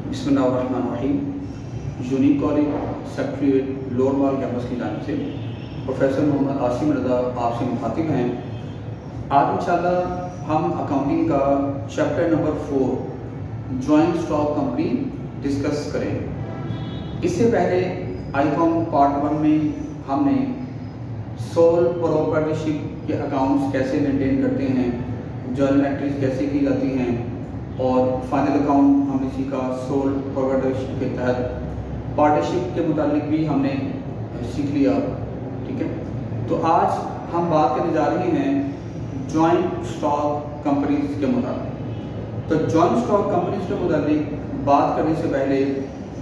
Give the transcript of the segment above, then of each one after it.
बिस्मिल्लाहिर्रहमानिर्रहीम। Unique college secretariat lower माल campus की जानिब से प्रोफेसर मोहम्मद आसिम रज़ा आपसे मुखातिब हैं। आज इंशाल्लाह हम अकाउंटिंग का chapter number 4 joint stock company discuss करें। इससे पहले आईकॉम पार्ट 1 में हमने सोल प्रोप्राइटरशिप के अकाउंट्स कैसे मेंटेन करते हैं, जर्नल एंट्रीज कैसे की जाती हैं और फाइनल अकाउंट हमने सीखा सोल प्रोप्राइटरशिप के तहत। पार्टनरशिप के मुतालिक भी हमने सीख लिया, ठीक है। तो आज हम बात करने जा रहे हैं जॉइंट स्टॉक कंपनीज के मुताबिक। तो जॉइंट स्टॉक कंपनीज के मुताबिक बात करने से पहले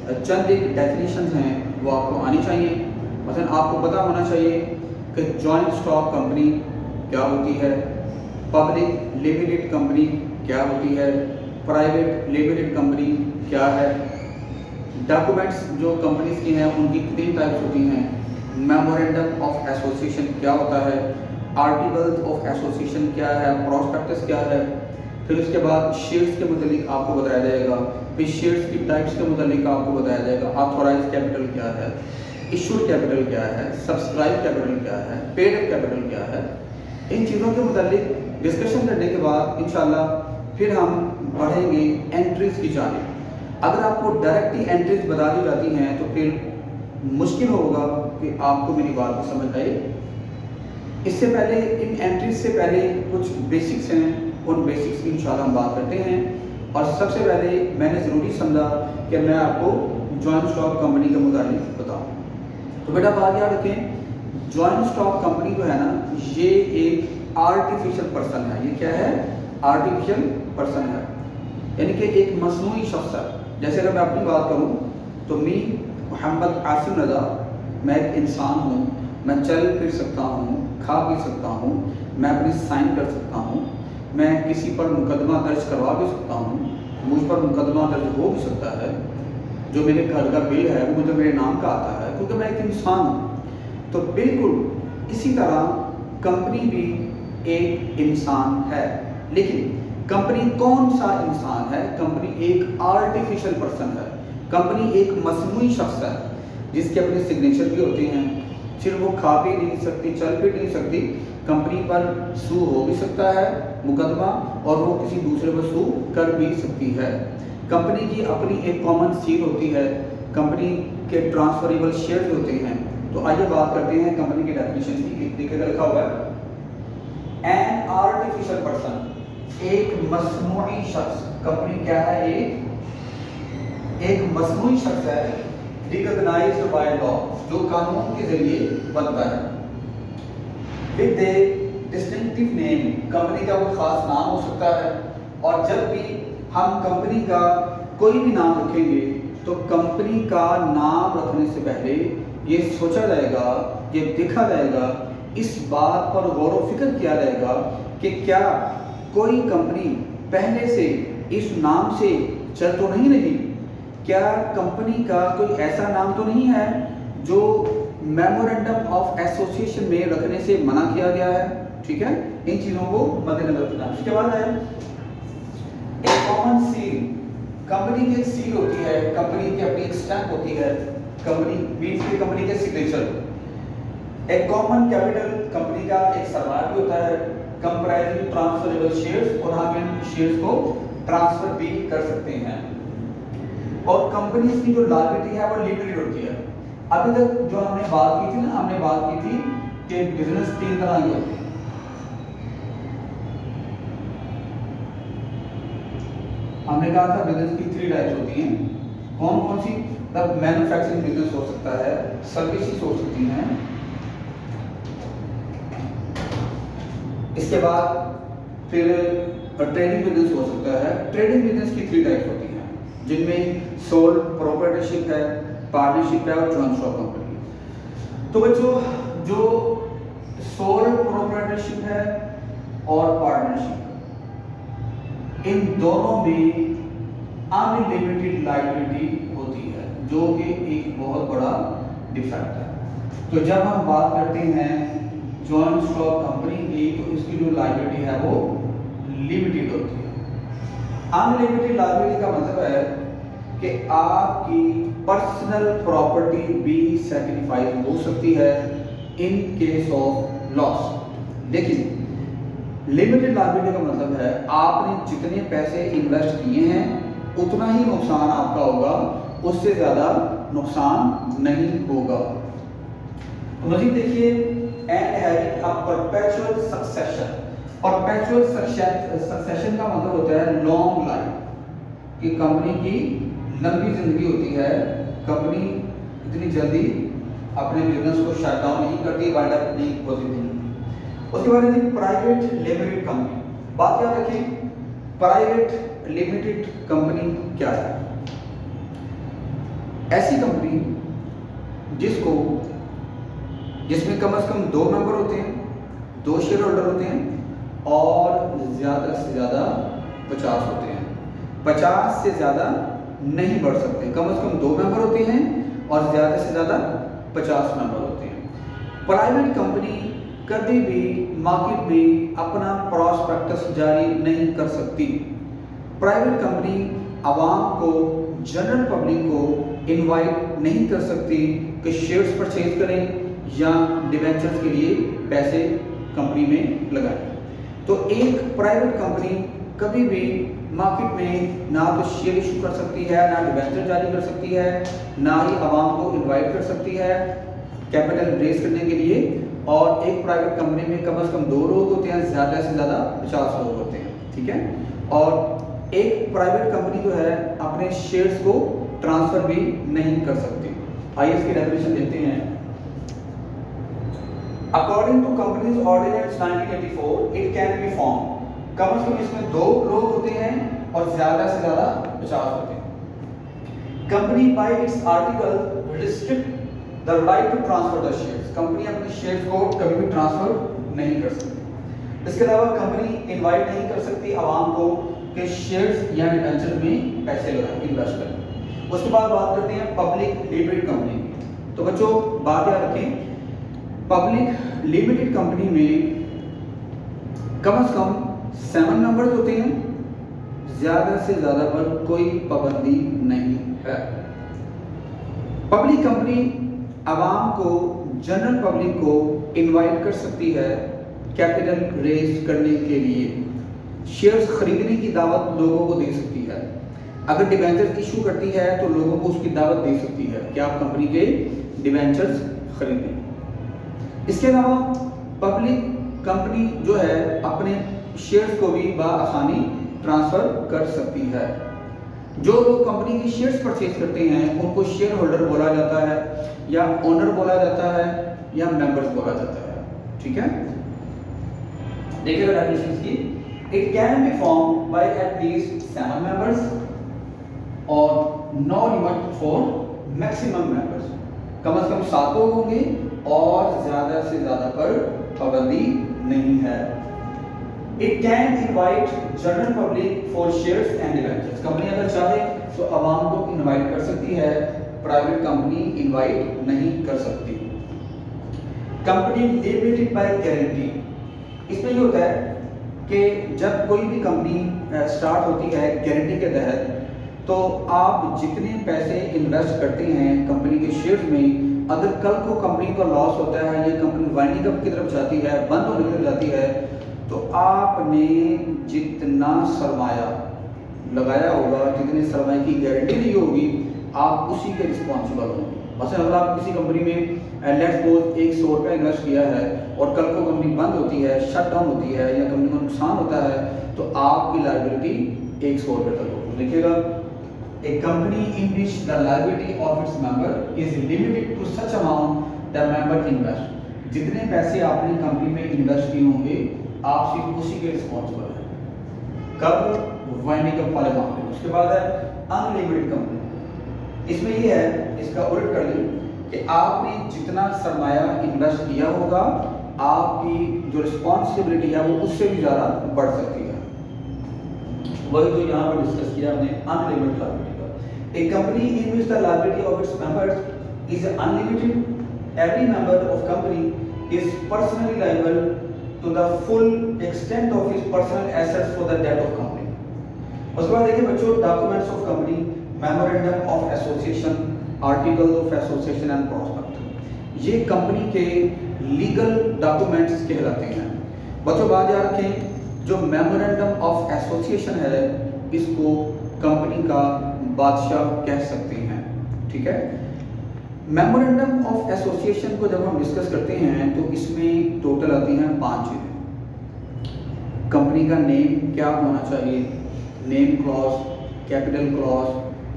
चंद एक डेफिनेशन हैं वो आपको आनी चाहिए। मतलब आपको पता होना चाहिए कि जॉइंट स्टॉक कंपनी क्या होती है, पब्लिक लिमिटेड कंपनी क्या होती है, प्राइवेट लिमिटेड कंपनी क्या है, डॉक्यूमेंट्स जो कंपनीज की हैं उनकी कितनी टाइप्स होती हैं, मेमोरेंडम ऑफ एसोसिएशन क्या होता है, आर्टिकल्स ऑफ एसोसिएशन क्या है, प्रोस्पेक्टस क्या है। फिर उसके बाद शेयर्स के मुतालिक आपको बताया जाएगा। फिर शेयर्स की टाइप्स के मुतालिक आपको बताया जाएगा। ऑथोराइज्ड कैपिटल क्या है, इशूड कैपिटल क्या है, सब्सक्राइब कैपिटल क्या है, पेड अप कैपिटल क्या है। इन चीज़ों के मुतालिक डिस्कशन करने के बाद इंशाल्लाह फिर हम बढ़ेंगे एंट्रीज की जानिब। अगर आपको डायरेक्ट ही एंट्रीज बता दी जाती हैं तो फिर मुश्किल होगा कि आपको मेरी बात को समझ आए। इससे पहले इन एंट्रीज से पहले कुछ बेसिक्स हैं, उन बेसिक्स की इंशाल्लाह हम बात करते हैं। और सबसे पहले मैंने ज़रूरी समझा कि मैं आपको जॉइंट स्टॉक कंपनी के मुताबिक बताऊँ। तो बेटा बात याद रखें, जॉइंट स्टॉक कंपनी जो है ना, ये एक आर्टिफिशियल पर्सन है। ये क्या है? आर्टिफिशियल पर्सन है, यानी कि एक मसनूई शख्स है। जैसे अगर मैं अपनी बात करूं तो मी मोहम्मद आसिम रज़ा, मैं एक इंसान हूं, मैं चल फिर सकता हूं, खा पी सकता हूं, मैं अपनी साइन कर सकता हूं, मैं किसी पर मुकदमा दर्ज करवा भी सकता हूं, मुझ पर मुकदमा दर्ज हो भी सकता है, जो मेरे घर का बिल है वो मुझे मेरे नाम का आता है क्योंकि मैं एक इंसान हूँ। तो बिल्कुल इसी तरह कंपनी भी एक इंसान है। लेकिन कंपनी कौन सा इंसान है? कंपनी एक आर्टिफिशियल पर्सन है। कंपनी एक मसनूई शख्स है जिसके अपने सिग्नेचर भी होते हैं। सिर्फ वो खा भी नहीं सकती, चल भी नहीं सकती, कंपनी पर सू हो भी सकता है मुकदमा, और वो किसी दूसरे पर सू कर भी सकती है। कंपनी की अपनी एक कॉमन सील होती है, कंपनी के ट्रांसफरेबल शेयर्स होते हैं। तो आइए बात करते हैं कंपनी की डेफिनेशन की। देखिएगा लिखा हुआ है एन आर्टिफिशियल पर्सन, एक मसनूई शख्स। कंपनी क्या है? एक मसनूई शख्स है, रिकॉग्नाइज्ड बाय लॉ, जो कानून के जरिए बनता है। With A distinctive name, company का कोई खास नाम हो सकता है। और जब भी हम कंपनी का कोई भी नाम रखेंगे तो कंपनी का नाम रखने से पहले ये सोचा जाएगा, ये देखा जाएगा, इस बात पर गौर व फिक्र किया जाएगा कि क्या कोई कंपनी पहले से इस नाम से चल तो नहीं रही, क्या कंपनी का कोई ऐसा नाम तो नहीं है जो मेमोरेंडम ऑफ एसोसिएशन में रखने से मना किया गया है। ठीक है, इन चीज़ों को मद्देनजर रखना। उसके बाद है एक कॉमन सील। कंपनी की एक सील होती है, कंपनी की अपनी एक स्टैंप होती है, कंपनी मीन्स की कंपनी के सिग्नेचर। एक कॉमन कैपिटल, कंपनी का एक सरमाया भी होता है, कंप्राइजिंग ट्रांसफरेबल शेयर्स, और हम इन शेयर्स को ट्रांसफर भी कर सकते हैं। और कंपनी की जो लायबिलिटी है वो लिमिटेड होती है। अभी तक जो हमने बात की थी ना, हमने बात की थी कि बिजनेस 3 तरह की होती है। हमने कहा था बिजनेस की 3 टाइप्स होती हैं। कौन कौन सी? तब मैन्युफैक्चरिंग बिजनेस हो सकता है, सर्विसेज हो सकती हैं, इसके बाद फिर ट्रेडिंग बिजनेस हो सकता है। ट्रेडिंग बिजनेस की 3 टाइप्स होती हैं, जिनमें सोल प्रोप्राइटरशिप है, पार्टनरशिप है और जॉइंट स्टॉक कंपनी। तो बच्चों, जो सोल प्रोप्राइटरशिप है और पार्टनरशिप, इन दोनों में अनलिमिटेड लायबिलिटी होती है, जो कि एक बहुत बड़ा डिफेक्ट है। तो जब हम बात करते हैं जॉइंट स्टॉक कंपनी की, तो इसकी जो लायबिलिटी है वो लिमिटेड होती है। अनलिमिटेड लायबिलिटी का मतलब है कि आपकी पर्सनल प्रॉपर्टी भी सैक्रिफाइस हो सकती है इन केस ऑफ लॉस। देखिए, लिमिटेड लायबिलिटी का मतलब है आपने जितने पैसे इन्वेस्ट किए हैं उतना ही नुकसान आपका होगा, उससे ज़्यादा नुकसान नहीं होगा। तो मज़ीद देखिए, and having a perpetual succession. Perpetual succession का मतलब होता है लॉन्ग लाइफ, कि कंपनी की लंबी जिंदगी होती है, कंपनी इतनी जल्दी अपने बिजनेस को शट डाउन नहीं करती, वाइंड अप नहीं होती नहीं। उसके बाद है प्राइवेट लिमिटेड कंपनी। बात याद रखें, प्राइवेट लिमिटेड कंपनी क्या है? ऐसी कंपनी जिसमें कम से कम 2 मेंबर होते हैं, 2 शेयर होल्डर होते हैं और ज़्यादा से ज़्यादा 50 होते हैं। 50 से ज़्यादा नहीं बढ़ सकते। कम से कम 2 मेंबर होते हैं और ज़्यादा से ज़्यादा 50 मेंबर होते हैं। प्राइवेट कंपनी कभी भी मार्केट में अपना प्रॉस्पेक्टस जारी नहीं कर सकती। प्राइवेट कंपनी आवाम को, जनरल पब्लिक को इनवाइट नहीं कर सकती कि शेयर्स परचेज करें या डिवेंचर्स के लिए पैसे कंपनी में लगाएं। तो एक प्राइवेट कंपनी कभी भी मार्केट में ना तो शेयर इशू कर सकती है, ना डिवेंचर जारी कर सकती है, ना ही आवाम को इनवाइट कर सकती है कैपिटल रेज करने के लिए। और एक प्राइवेट कंपनी में कम से कम 2 लोग होते हैं, ज़्यादा से ज़्यादा 50 लोग होते हैं, ठीक है। और एक प्राइवेट कंपनी जो है अपने शेयर्स को ट्रांसफ़र भी नहीं कर सकती। आइए इसकी डेफिनेशन देखते हैं। According to companies ordinance 1984 it can be form. कम से कम इसमें 2 लोग होते हैं और ज़्यादा से ज़्यादा 50 होते हैं। Company by its article restrict the right to transfer the shares. Company अपने शेयर्स को कभी भी ट्रांसफर नहीं कर सकती। इसके अलावा कंपनी इनवाइट नहीं कर सकती आवाम को कि शेयर्स या डिबेंचर में पैसे लगाएं, इन्वेस्ट करें। उसके बाद बात करते हैं पब्लिक लिमिटेड कंपनी की। तो बच्चों बात याद रखें, पब्लिक लिमिटेड कंपनी में कम से कम 7 मेंबर्स होते हैं, ज़्यादा से ज़्यादा पर कोई पाबंदी नहीं है। पब्लिक कंपनी आवाम को, जनरल पब्लिक को इनवाइट कर सकती है कैपिटल रेज करने के लिए, शेयर्स खरीदने की दावत लोगों को दे सकती है। अगर डिबेंचर्स इशू करती है तो लोगों को उसकी दावत दे सकती है कि आप कंपनी के डिबेंचर्स खरीदें। इसके अलावा पब्लिक कंपनी जो है अपने शेयर्स को भी बआसानी ट्रांसफ़र कर सकती है। जो लोग कंपनी की शेयर्स परचेज करते हैं उनको शेयर होल्डर बोला जाता है, या ओनर बोला जाता है, या मेंबर्स बोला जाता है, ठीक है। देखिएगा डेफिनेशन की, it can be form by at least 7 members और no limit for maximum members. कम से कम 7 लोग होंगे और ज़्यादा से ज़्यादा पर पाबंदी नहीं है। It can invite general public for shares and debentures. Company अगर चाहे तो आवाम को इनवाइट कर सकती है, प्राइवेट कंपनी इनवाइट नहीं कर सकती। Company limited by guarantee. इसमें ये होता है कि जब कोई भी कंपनी स्टार्ट होती है गारंटी के तहत, तो आप जितने पैसे इन्वेस्ट करते हैं कंपनी के शेयर्स में, अगर कल को कंपनी का लॉस होता है या कंपनी वाइंडिंग अप की तरफ जाती है, बंद होने की तरफ जाती है, तो आपने जितना सरमाया लगाया होगा, जितने सरमाए की गारंटी दी होगी, आप उसी के रिस्पॉन्सिबल होंगे। मतलब अगर आप किसी कंपनी में लेट्स सपोज 100 रुपया इन्वेस्ट किया है और कल को कंपनी बंद होती है, शट डाउन होती है या कंपनी को नुकसान होता है, तो आपकी लायबिलिटी 100 रुपये तक होगी। देखिएगा, a company in which the liability of its member is limited to such amount the member invest। जितने पैसे आपने कंपनी में इन्वेस्ट किए होंगे आप सिर्फ उसी के रिस्पॉन्सिबल हैं। कब? वाइंडिंग अप वाले मामले में। उसके बाद है अनलिमिटेड कंपनी। इसमें ये है, इसका उल्ट कर लें कि आपने जितना सरमाया इन्वेस्ट किया होगा, आपकी जो रिस्पॉन्सिबिलिटी है वो उससे भी ज़्यादा बढ़ सकती है। वही तो यहाँ पर डिस्कस किया हमने unlimited liability. A company in which the liability of its members is unlimited, every member of company is personally liable to the full extent of his personal assets for the debt of company। उसके बाद देखिए बच्चों, documents of company. Memorandum of association, article of association and prospect, ये company के legal documents कहलाते हैं। बच्चों बात याद रखें, जो मेमोरेंडम ऑफ एसोसिएशन है इसको कंपनी का बादशाह कह सकते हैं। ठीक है, मेमोरेंडम ऑफ एसोसिएशन को जब हम डिस्कस करते हैं तो इसमें टोटल आती हैं 5 चीज़ें। कंपनी का नेम क्या होना चाहिए, name clause, capital clause,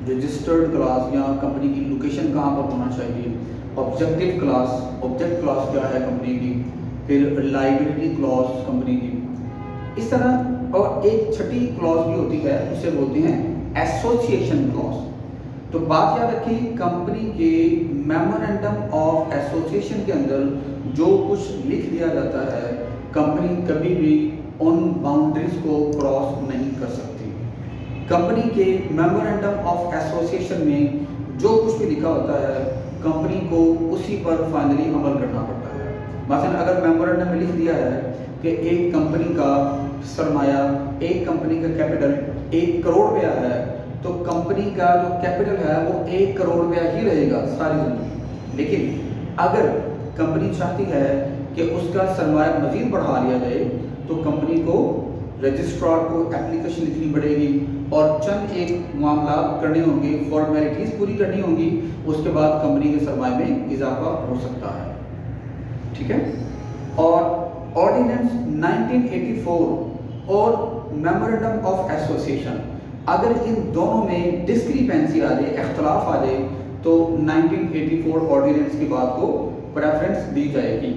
registered clause या कंपनी की लोकेशन कहाँ पर होना चाहिए, ऑब्जेक्टिव क्लॉज, ऑब्जेक्ट क्लॉज क्या है कंपनी की, फिर लाइबिलिटी क्लॉज कंपनी की, इस तरह। और एक छठी क्लॉज भी होती है, उसे बोलते हैं एसोसिएशन क्लॉज। तो बात याद रखिए, कंपनी के मेमोरेंडम ऑफ एसोसिएशन के अंदर जो कुछ लिख दिया जाता है, कंपनी कभी भी उन बाउंड्रीज को क्रॉस नहीं कर सकती। कंपनी के मेमोरेंडम ऑफ एसोसिएशन में जो कुछ भी लिखा होता है, कंपनी को उसी पर फाइनली अमल करना पड़ता है। मसलन अगर मेमोरेंडम में लिख दिया है कि एक कंपनी का सरमाया, एक कंपनी का कैपिटल 1 करोड़ रुपया है, तो कंपनी का जो कैपिटल है वो 1 करोड़ रुपया ही रहेगा सारी जिंदगी। लेकिन अगर कंपनी चाहती है कि उसका सरमाया मजीद बढ़ा लिया जाए, तो कंपनी को रजिस्ट्रार को एप्लीकेशन लिखनी पड़ेगी और चंद एक मामला करने होंगे, फॉर्मेलिटीज़ पूरी करनी होंगी, उसके बाद कंपनी के सरमाए में इजाफा हो सकता है। ठीक है, और ऑर्डिनेंस 1984 और मेमोरेंडम ऑफ एसोसिएशन, अगर इन दोनों में डिस्क्रिपेंसी आ जाए, इख्तलाफ आ जाए, तो 1984 ऑर्डिनेंस की बात को प्रेफरेंस दी जाएगी।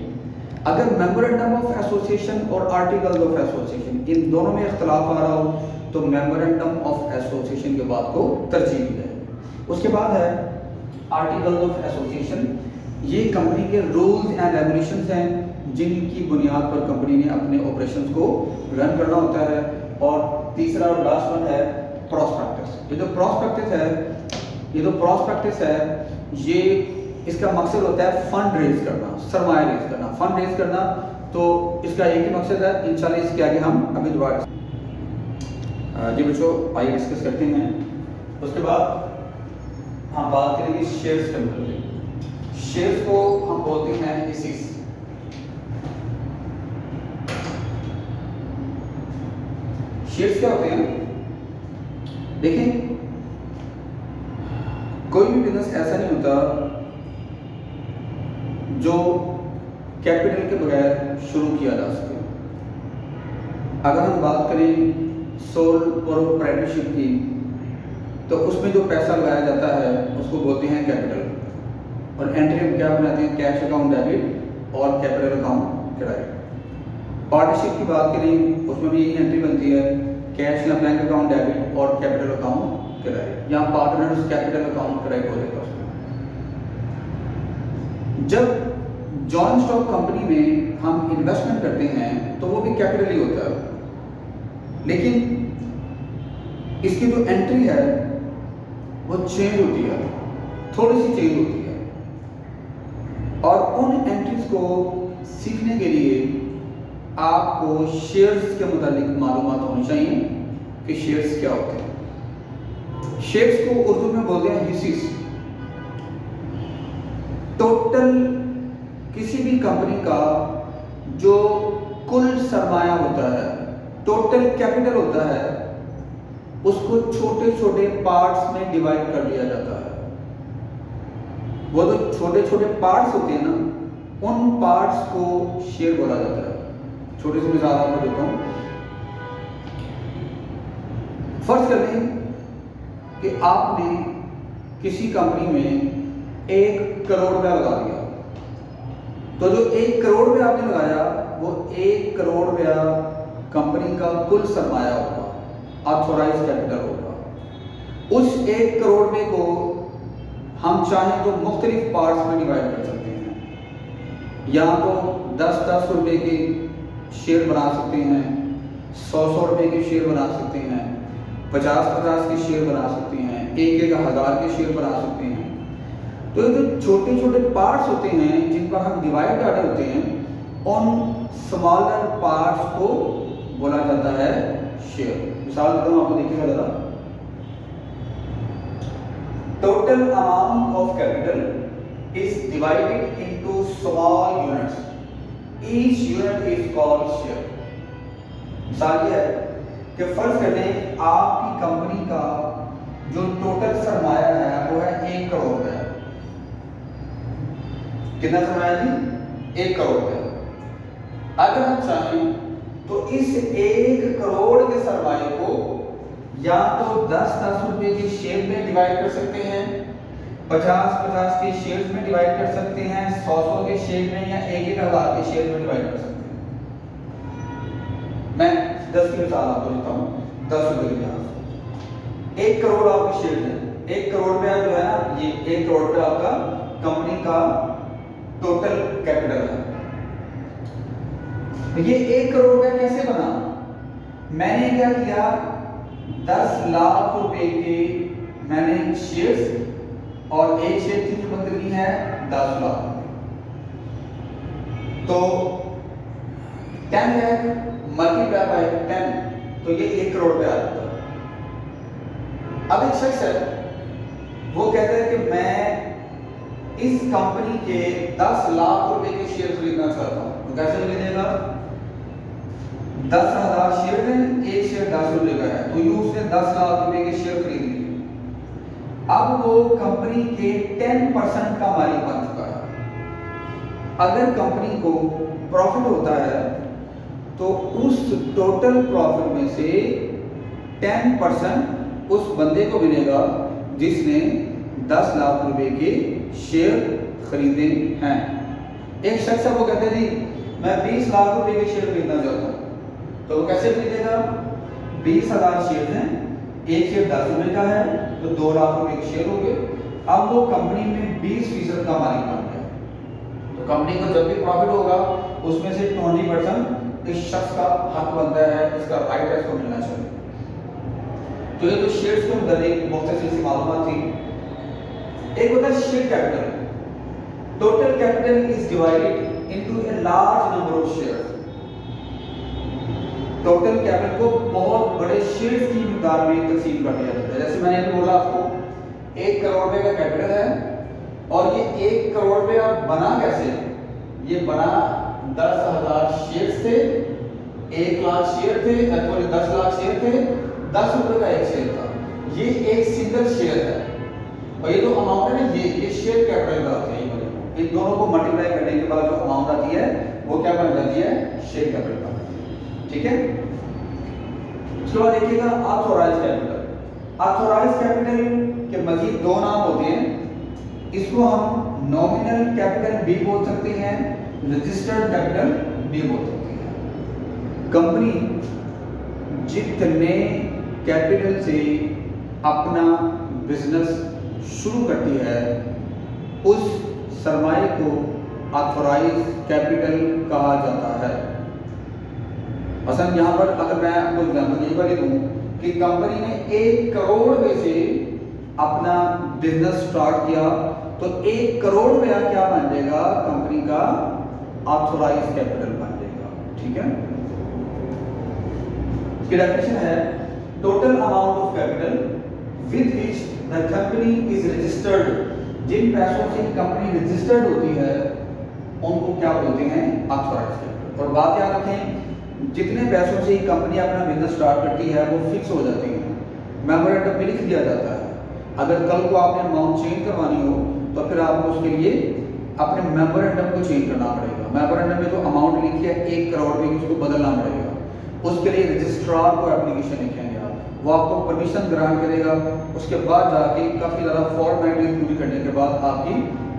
अगर मेमोरेंडम ऑफ एसोसिएशन और आर्टिकल ऑफ एसोसिएशन इन दोनों में इख्तलाफ आ रहा हो, तो मेमोरेंडम ऑफ एसोसिएशन की बात को तरजीह दी जाए। उसके बाद है आर्टिकल ऑफ एसोसिएशन। ये कंपनी के रूल्स एंड रेगुलेशंस हैं जिनकी बुनियाद पर कंपनी ने अपने ऑपरेशंस को रन करना होता है। और तीसरा और लास्ट वन है प्रॉस्पेक्टस। ये जो प्रॉस्पेक्टस है, ये इसका मकसद होता है फंड रेज करना, सरमाया रेज करना, फंड रेज करना। तो इसका एक ही मकसद है, इंशाल्लाह इसके आगे हम अभी दोबारा जी बच्चों आइए डिस्कस करते हैं। उसके बाद हम बात करेंगे शेयर्स के मतलब। शेयर्स को हम बोलते हैं इसीस। शेयर्स क्या होते हैं? देखिए, कोई भी बिजनेस ऐसा नहीं होता जो कैपिटल के बगैर शुरू किया जा सके। अगर हम बात करें सोल प्रोप्राइटरशिप की, तो उसमें जो पैसा लगाया जाता है उसको बोलते हैं कैपिटल। और एंट्री हम क्या बनाते हैं? कैश अकाउंट डेबिट और कैपिटल अकाउंट क्रेडिट। पार्टनरशिप की बात करें, उसमें भी यही एंट्री बनती है, कैश या बैंक अकाउंट डेबिट और कैपिटल अकाउंट क्रेडिट। यहाँ पार्टनर्स कैपिटल अकाउंट क्रेडिट हो जाता है। जब जॉइंट स्टॉक कंपनी में हम इन्वेस्टमेंट करते हैं तो वो भी कैपिटल ही होता है, लेकिन इसकी जो एंट्री है वो चेंज होती है, थोड़ी सी चेंज होती है। और उन एंट्रीज को सीखने के लिए आपको शेयर्स के मुतालिक मालूमात होनी चाहिए कि शेयर्स क्या होते हैं। शेयर्स को उर्दू में बोलते हैं हिस्सेस। टोटल किसी भी कंपनी का जो कुल सरमाया होता है, टोटल कैपिटल होता है, उसको छोटे छोटे पार्ट्स में डिवाइड कर दिया जाता है। वो जो छोटे छोटे पार्ट्स होते हैं ना, उन पार्ट्स को शेयर बोला जाता है। छोटी सी मिसाल आपको देता हूँ। फर्ज कर लें कि आपने किसी कंपनी में 1 करोड़ रुपया लगा दिया, तो जो 1 करोड़ रुपया आपने लगाया वो 1 करोड़ रुपया कंपनी का कुल सरमाया होगा, ऑथोराइज कैपिटल होगा। उस 1 करोड़ रुपये को हम चाहें तो मुख्तलिफ पार्ट्स में डिवाइड कर सकते हैं। या तो 10-10 रुपये के शेयर बना सकते हैं, 100-100 रुपये के शेयर बना सकते हैं, 50-50 के शेयर बना सकते हैं, 1-1 हज़ार के शेयर बना सकते हैं। तो ये जो छोटे छोटे पार्ट्स होते हैं जिन पर हम डिवाइड कर रहे होते हैं, उन स्मॉलर पार्ट्स को बोला जाता है शेयर। मिसाल देता हूँ आपको, देखिएगा ज़रा। total amount of capital is divided into small units. Each unit is called share. मिसाल ये है कि फर्ज कर लें आपकी कंपनी का जो टोटल सरमाया है वो है 1 करोड़ रुपया। कितना सरमाया जी? 1 करोड़ रुपया। अगर हम चाहें तो इस 1 करोड़ के सरमाए को या तो 10-10 रुपए के शेयर में डिवाइड कर सकते हैं, 50-50 के शेयर्स में डिवाइड कर सकते हैं, 100-100 के शेयर में, या 1-1 हज़ार के शेयर में डिवाइड कर सकते हैं। मैं 10 की मिसाल आपको देता हूँ। 10 रुपए के यहाँ 1 करोड़ आपके शेयर हैं। 1 करोड़ रुपया जो है ना, ये 1 करोड़ रुपया आपका कंपनी का टोटल कैपिटल है। ये 1 करोड़ रुपया कैसे बना? मैंने क्या किया, 10 लाख रुपए के मैंने शेयर्स, और एक शेयर की कीमत कितनी है? 10 लाख। तो 10 लाख मल्टीप्लाई बाय 10, तो ये 1 करोड़ रुपया आ जाता है। अब एक शख्स है, वो कहता है कि मैं इस कंपनी के 10 लाख रुपए के शेयर खरीदना चाहता हूं। तो कैसे खरीदेगा? 10,000 शेयर हैं, एक शेयर 10 रुपए का है, तो यूं उसने 10 लाख रुपए के शेयर खरीद लिए। अब वो कंपनी के 10% का मालिक बन चुका है। अगर कंपनी को प्रॉफिट होता है तो उस टोटल प्रॉफिट में से 10% उस बंदे को मिलेगा जिसने 10 लाख रुपए के शेयर खरीदे हैं। एक शख्स है, वो कहते हैं जी मैं 20 लाख रुपए के शेयर खरीदना चाहता हूँ। तो वो कैसे खरीदेगा? 20,000 शेयर हैं, एक शेयर 10 रुपए का है, तो 2 लाख रुपए के शेयर हो गए। अब वो कंपनी में 20% का मालिक बन गया। तो कंपनी को जब भी प्रॉफिट होगा उसमें से 20% इस शख्स का हक बनता है, इसका राइट है, इसको मिलना चाहिए। तो ये तो शेयर्स के मुताबिक मुख्तसर सी मालूमात थी। एक होता है share capital. Total capital is divided into a large number of shares. Total capital को बहुत बड़े शेयर्स की मिकदार में तकसीम कर दिया जाता है। जैसे मैंने अभी बोला आपको 1 करोड़ रुपए का कैपिटल है, और ये 1 करोड़ रुपया बना कैसे? ये बना 10,000 शेयर थे, 1 लाख शेयर थे, 10 लाख शेयर थे, 10 रुपए का एक शेयर था। ये एक सिंगल शेयर है, और ये जो अमाउंट है ना, ये शेयर कैपिटल का होता है। इन दोनों को मल्टीप्लाई करने के बाद जो अमाउंट आती है वो क्या बन जाती है? Share capital. ठीक है। उसके बाद देखिएगा ऑथोराइज कैपिटल। ऑथोराइज कैपिटल के मजीद 2 नाम होते हैं। इसको हम नॉमिनल कैपिटल भी बोल सकते हैं, रजिस्टर्ड कैपिटल भी बोल सकते हैं। कंपनी जितने कैपिटल से अपना बिजनेस शुरू करती है उस सरमाए को ऑथोराइज कैपिटल कहा जाता है। मसलन यहाँ पर अगर मैं आपको एग्जाम्पल यही बता दूँ कि कंपनी ने 1 करोड़ रुपए से अपना बिजनेस स्टार्ट किया, तो 1 करोड़ रुपया क्या बन जाएगा? कंपनी का ऑथोराइज कैपिटल बन जाएगा। ठीक है। इसकी डेफिनेशन है total amount of capital with which the company is registered. जिन पैसों से कंपनी रजिस्टर्ड होती है उनको क्या बोलते हैं? Authorise capital. और बात याद रखें, जितने पैसों से कंपनी अपना बिजनेस स्टार्ट करती है वो फिक्स हो जाती है, मेमोरेंडम में लिख दिया जाता है। अगर कल को आपने अमाउंट चेंज करवानी हो तो फिर आपको उसके लिए अपने मेमोरेंडम को चेंज करना पड़ेगा। मेमोरेंडम में जो अमाउंट लिखी है 1 करोड़ रुपए की, उसको बदलना पड़ेगा। उसके लिए रजिस्ट्रार को एप्लीकेशन लिखेंगे आप, वो आपको परमिशन ग्रांट करेगा। उसके बाद जाके काफ़ी ज़्यादा फॉर्मेलिटीज पूरी करने के बाद आपकी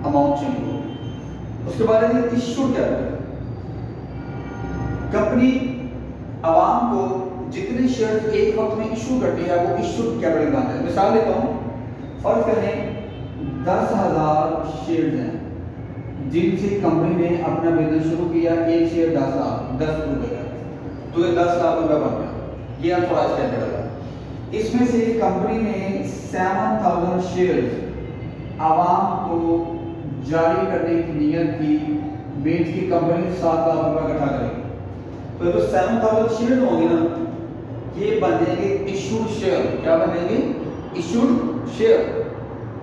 अमाउंट चेंज होगी। उसके बाद है इश्यूड कैपिटल। कंपनी आवाम को जितने शेयर एक वक्त में इशू करती है वो इशूड कैपिटल बनाता है। मिसाल लेता हूँ, फर्ज करें 10,000 शेयर हैं जिनसे कंपनी ने अपना बिजनेस शुरू किया। एक शेयर 10 लाख 10 रुपए का, तो ये 10 लाख रुपए बन गया। ये ऑथोराइज कैपिटल है। इसमें से कंपनी ने 7,000 शेयर आवाम को जारी करने की नियत की, बेच की कंपनी 7 लाख रुपए इकट्ठा करेगी। तो जो 7,000 शेयर होंगे ना, ये बनेंगे इशूड शेयर। क्या बनेंगे? Issued share.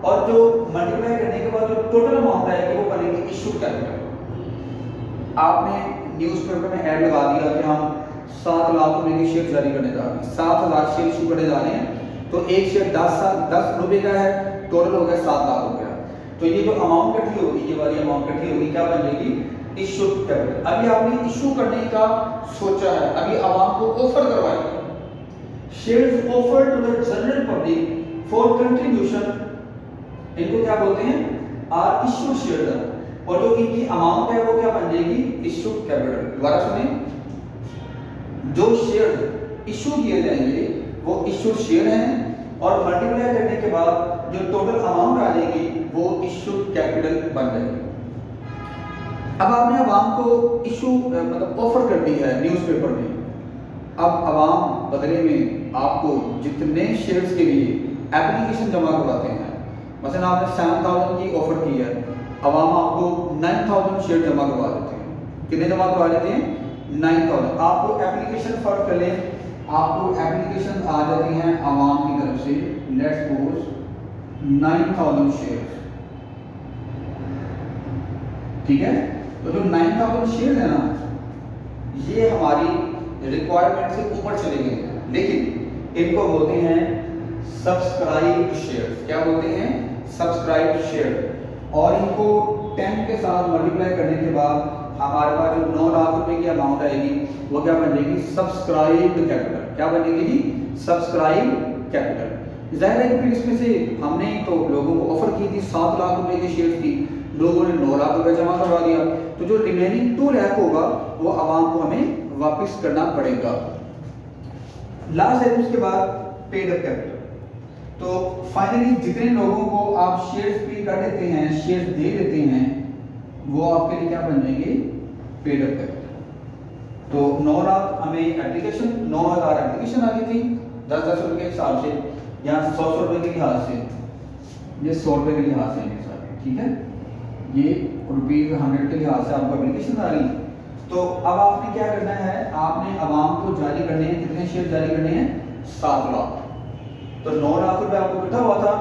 और जो मल्टीप्लाई करने के बाद जो टोटल अमाउंट आएगी वो बनेगी इशूड कैपिटल। आपने न्यूज़पेपर में ऐड लगा दिया कि हम 7 लाख रुपए की शेयर जारी करने जा रहे हैं, 7,000 शेयर इशू करने जा रहे हैं, तो एक शेयर 10 रुपए का है, टोटल हो गया 7 लाख रुपया। तो ये जो अमाउंट इकट्ठी होगी, ये वाली अमाउंट इकट्ठी होगी, क्या बन जाएगी? Issued capital. अभी आपने इशू करने का सोचा है, अभी आवाम को ऑफर करवाएगा, shares offered to the general public for contribution, इनको क्या बोलते हैं? आर इशू शेयर, और जो इनकी अमाउंट है वो क्या बन जाएगी? Issued capital. दोबारा सुने, जो शेयर इशू किए जाएंगे वो इशूड शेयर हैं, और मल्टीप्लाई करने के बाद जो टोटल अमाउंट आ जाएगी वो इशूड कैपिटल बन जाएगी। अब आपने आवाम को इशू मतलब ऑफर कर दी है न्यूज़पेपर में, अब आवाम बदले में आपको जितने शेयर्स के लिए एप्लीकेशन जमा करवाते हैं, मसलन आपने 7,000 की ऑफर की है, आवाम आपको 9,000 शेयर जमा करवा देते हैं। कितने जमा करवा देते हैं? 9,000। आपको एप्लीकेशन फर्क कर लें, आपको एप्लीकेशन आ जाती हैं आवाम की तरफ से, लेट्स सपोज 9,000 शेयर, ठीक है। तो जो 9,000 शेयर है ना, ये हमारी रिक्वायरमेंट से ऊपर चले गए हैं, लेकिन इनको बोलते हैं सब्सक्राइब शेयर। क्या बोलते हैं? Subscribe share. और इनको 10 के साथ मल्टीप्लाई करने के बाद हमारे पास जो 9 लाख रुपए की अमाउंट आएगी वो क्या बन जाएगी? Subscribed capital. क्या बनेगी जी? Subscribe capital. जाहिर है कि फिर इसमें से हमने तो लोगों को ऑफर की थी 7 लाख रुपए की शेयर की, लोगों ने 9 लाख रुपए जमा करवा दिया, तो जो रिमेनिंग 2 लाख होगा वो आवाम को हमें वापस करना पड़ेगा। लास्ट है उसके बाद पेड अप कैपिटल। तो फाइनली जितने लोगों को आप शेयर्स पे कर देते हैं, शेयर्स दे देते हैं, वो आपके लिए क्या बन जाएंगे? Paid up capital. तो 9 लाख हमें एप्लीकेशन, 9,000 एप्लीकेशन आ गई थी 10-10 रुपए के हिसाब से, या 100 रुपए के लिहाज से, ये 100 रुपए के लिहाज से है सारे, ठीक है, ये ₹100 के लिहाज से आपको एप्लीकेशन आ रही। तो अब आपने क्या करना है? आपने आवाम को जारी करने हैं, कितने शेयर जारी करने हैं? 7 लाख। तो 9 लाख रुपए आपको इकट्ठा हुआ था,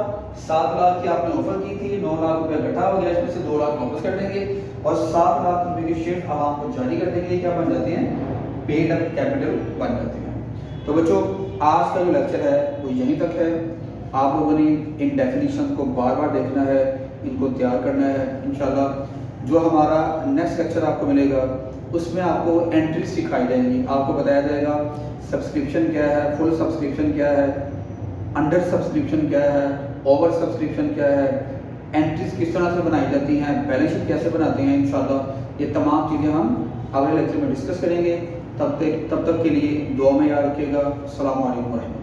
7 लाख की आपने ऑफर की थी, 9 लाख रुपए इकट्ठा हो गया, इसमें से 2 लाख वापस कर देंगे, और 7 लाख रुपए के शेयर आवाम को जारी कर देंगे। क्या बन जाते हैं? पेड अप कैपिटल बन जाते हैं। तो बच्चों, आज का जो लेक्चर है वो यहीं तक है। आप लोगों ने इन डेफिनेशन को बार बार देखना है, इनको तैयार करना है। इंशाल्लाह जो हमारा नेक्स्ट लेक्चर आपको मिलेगा उसमें आपको एंट्री सिखाई जाएंगी, आपको बताया जाएगा सब्सक्रिप्शन क्या है, फुल सब्सक्रिप्शन क्या है, अंडर सब्सक्रिप्शन क्या है, ओवर सब्सक्रिप्शन क्या है, एंट्रीज किस तरह से बनाई जाती हैं, बैलेंस शीट कैसे बनाते हैं। इंशाल्लाह ये तमाम चीज़ें हम अगले लेक्चर में डिस्कस करेंगे। तब तक के लिए दुआ में याद रखिएगा। अस्सलामु अलैकुम।